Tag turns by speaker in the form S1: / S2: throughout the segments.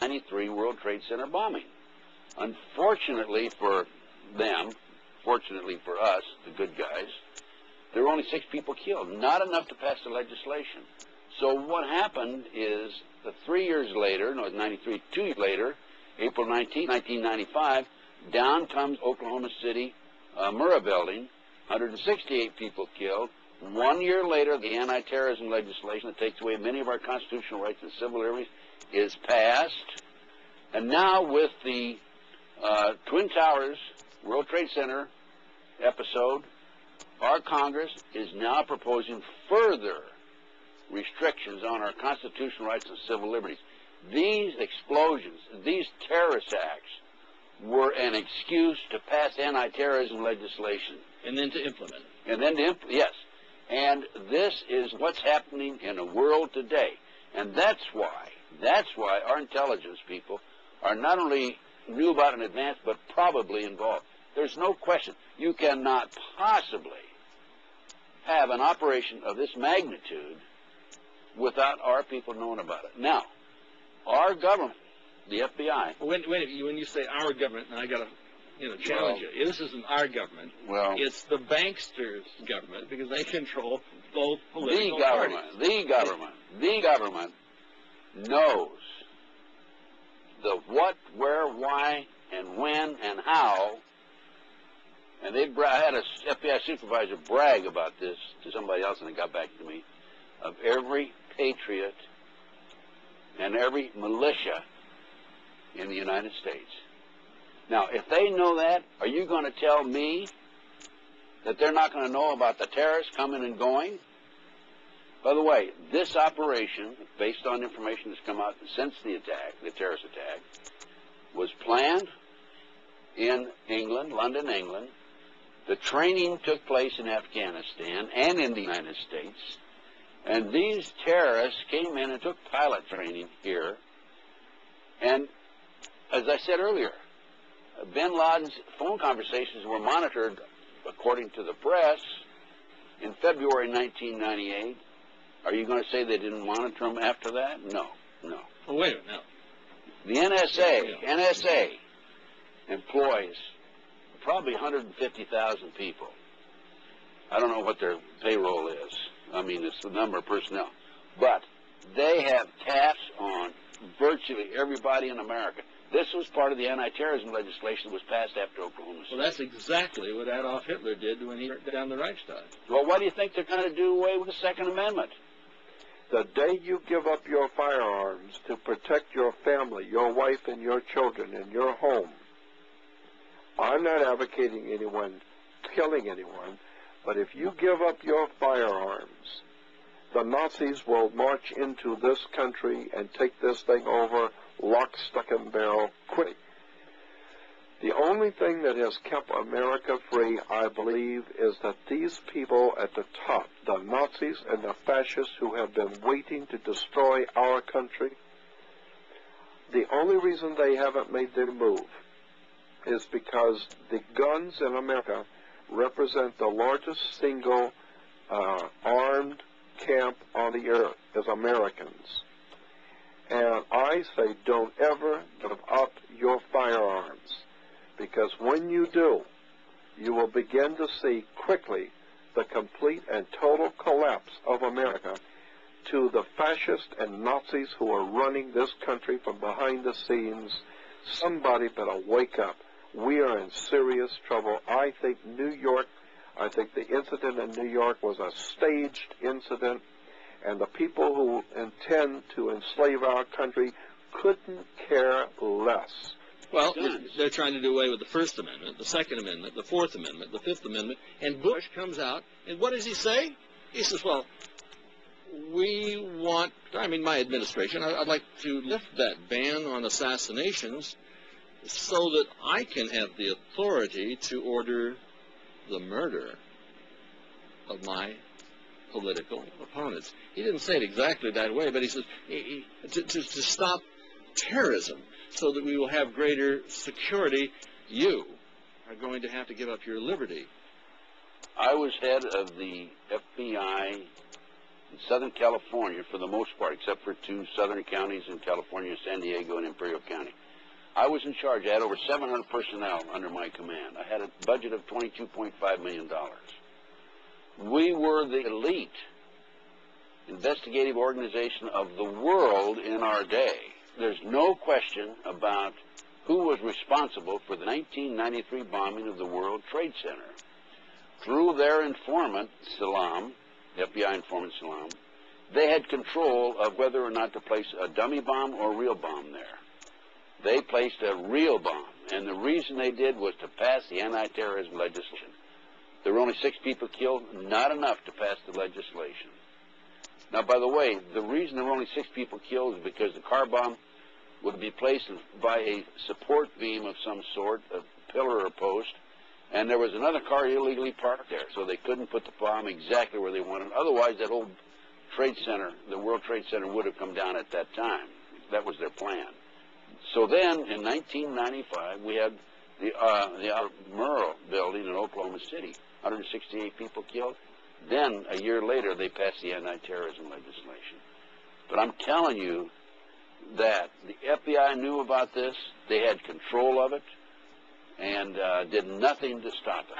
S1: 1993 World Trade Center bombing. Unfortunately for them, fortunately for us, the good guys, there were only 6 people killed, not enough to pass the legislation. So what happened is that 3 years later, no, 93, 2 years later, April 19, 1995, down comes Oklahoma City Murrah building, 168 people killed. 1 year later, the anti-terrorism legislation that takes away many of our constitutional rights and civil liberties is passed. And now with the Twin Towers World Trade Center episode, our Congress is now proposing further restrictions on our constitutional rights and civil liberties. These explosions, these terrorist acts, were an excuse to pass anti-terrorism legislation.
S2: And then to implement it.
S1: And then to yes. And this is what's happening in the world today. And that's why our intelligence people are not only knew about it in advance, but probably involved. There's no question. You cannot possibly have an operation of this magnitude without our people knowing about it. Now, our government, the FBI.
S2: When you say our government, and I got to challenge you. This isn't our government.
S1: Well,
S2: it's the banksters' government, because they control both political parties.
S1: The government knows the what, where, why, and when, and how. And I had a FBI supervisor brag about this to somebody else, and it got back to me, of every patriot and every militia in the United States. Now, if they know that, are you going to tell me that they're not going to know about the terrorists coming and going? By the way, this operation, based on information that's come out since the attack, the terrorist attack, was planned in England, London, England. The training took place in Afghanistan and in the United States. And these terrorists came in and took pilot training here. And as I said earlier, bin Laden's phone conversations were monitored, according to the press, in February 1998. Are you going to say they didn't monitor them after that? No.
S2: Oh, wait a minute, no.
S1: The NSA employs probably 150,000 people. I don't know what their payroll is. I mean, it's the number of personnel. But they have taps on virtually everybody in America. This was part of the anti-terrorism legislation that was passed after Oklahoma City.
S2: Well, that's exactly what Adolf Hitler did when he burnt down the Reichstag.
S1: Well, why do you think they're going to do away with the Second Amendment?
S3: The day you give up your firearms to protect your family, your wife and your children and your home, I'm not advocating anyone killing anyone, but if you give up your firearms, the Nazis will march into this country and take this thing over lock, stock, and barrel quickly. The only thing that has kept America free, I believe, is that these people at the top, the Nazis and the fascists who have been waiting to destroy our country, the only reason they haven't made their move is because the guns in America represent the largest single armed camp on the earth as Americans. And I say don't ever give up your firearms, because when you do, you will begin to see quickly the complete and total collapse of America to the fascists and Nazis who are running this country from behind the scenes. Somebody better wake up. We are in serious trouble. I think the incident in New York was a staged incident, and the people who intend to enslave our country couldn't care less.
S2: Well, they're trying to do away with the First Amendment, the Second Amendment, the Fourth Amendment, the Fifth Amendment, and Bush comes out, and what does he say? He says, well, my administration, I'd like to lift that ban on assassinations so that I can have the authority to order the murder of my political opponents. He didn't say it exactly that way, but he says to stop terrorism so that we will have greater security, you are going to have to give up your liberty.
S1: I was head of the FBI in Southern California for the most part, except for 2 southern counties in California, San Diego and Imperial County. I was in charge. I had over 700 personnel under my command. I had a budget of $22.5 million. We were the elite investigative organization of the world in our day. There's no question about who was responsible for the 1993 bombing of the World Trade Center. Through their informant, Salam, the FBI informant Salam, they had control of whether or not to place a dummy bomb or a real bomb there. They placed a real bomb, and the reason they did was to pass the anti-terrorism legislation. There were only 6 people killed, not enough to pass the legislation. Now, by the way, the reason there were only 6 people killed is because the car bomb would be placed by a support beam of some sort, a pillar or post, and there was another car illegally parked there, so they couldn't put the bomb exactly where they wanted. Otherwise, that whole Trade Center, the World Trade Center, would have come down at that time. That was their plan. So then, in 1995, we had the Murrah building in Oklahoma City, 168 people killed. Then, a year later, they passed the anti-terrorism legislation. But I'm telling you that the FBI knew about this, they had control of it, and did nothing to stop it.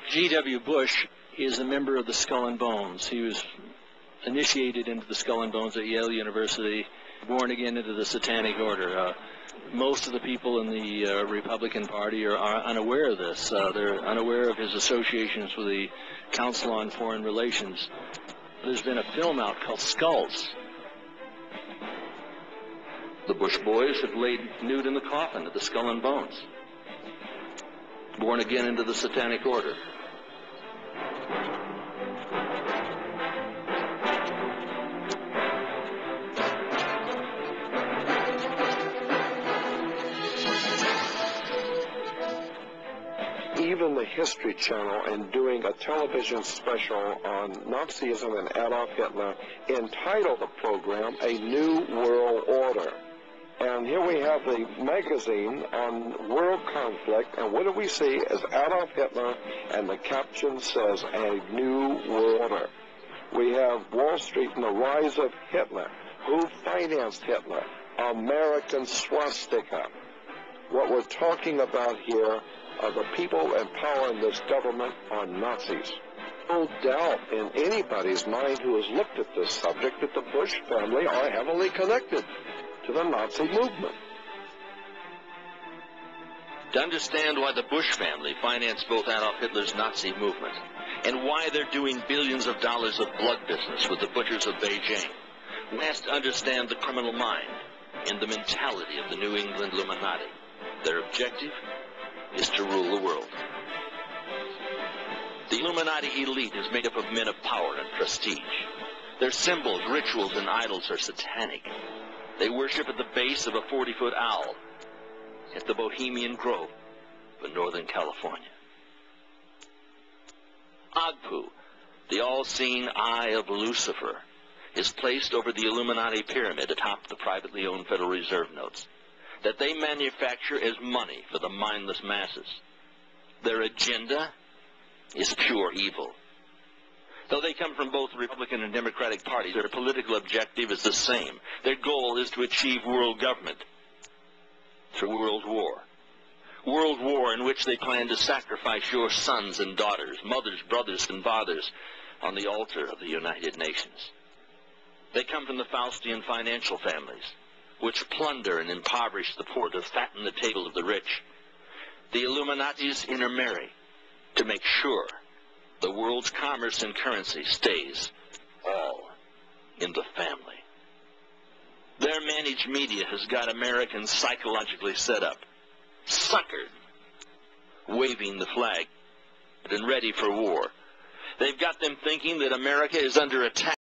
S4: G.W. Bush is a member of the Skull and Bones. He was initiated into the Skull and Bones at Yale University, born again into the Satanic Order. Most of the people in the Republican Party are unaware of this. They're unaware of his associations with the Council on Foreign Relations. There's been a film out called Skulls. The Bush boys have laid nude in the coffin of the Skull and Bones, born again into the Satanic Order.
S3: Even the History Channel, and doing a television special on Nazism and Adolf Hitler, entitled the program A New World Order. And here we have the magazine on world conflict, and what do we see as Adolf Hitler, and the caption says A New World Order. We have Wall Street and the rise of Hitler. Who financed Hitler? American swastika. What we're talking about here are the people in power in this government are Nazis. No doubt in anybody's mind who has looked at this subject that the Bush family are heavily connected to the Nazi movement.
S4: To understand why the Bush family financed both Adolf Hitler's Nazi movement and why they're doing billions of dollars of blood business with the butchers of Beijing, one has to understand the criminal mind and the mentality of the New England Illuminati. Their objective is to rule the world. The Illuminati elite is made up of men of power and prestige. Their symbols, rituals, and idols are satanic. They worship at the base of a 40-foot owl at the Bohemian Grove of Northern California. Agpu, the all-seeing eye of Lucifer, is placed over the Illuminati pyramid atop the privately owned Federal Reserve notes that they manufacture as money for the mindless masses. Their agenda is pure evil. Though they come from both Republican and Democratic parties, their political objective is the same. Their goal is to achieve world government through world war. World war in which they plan to sacrifice your sons and daughters, mothers, brothers, and fathers on the altar of the United Nations. They come from the Faustian financial families, which plunder and impoverish the poor to fatten the table of the rich. The Illuminatis intermarry to make sure the world's commerce and currency stays all in the family. Their managed media has got Americans psychologically set up, suckered waving the flag and ready for war. They've got them thinking that America is under attack.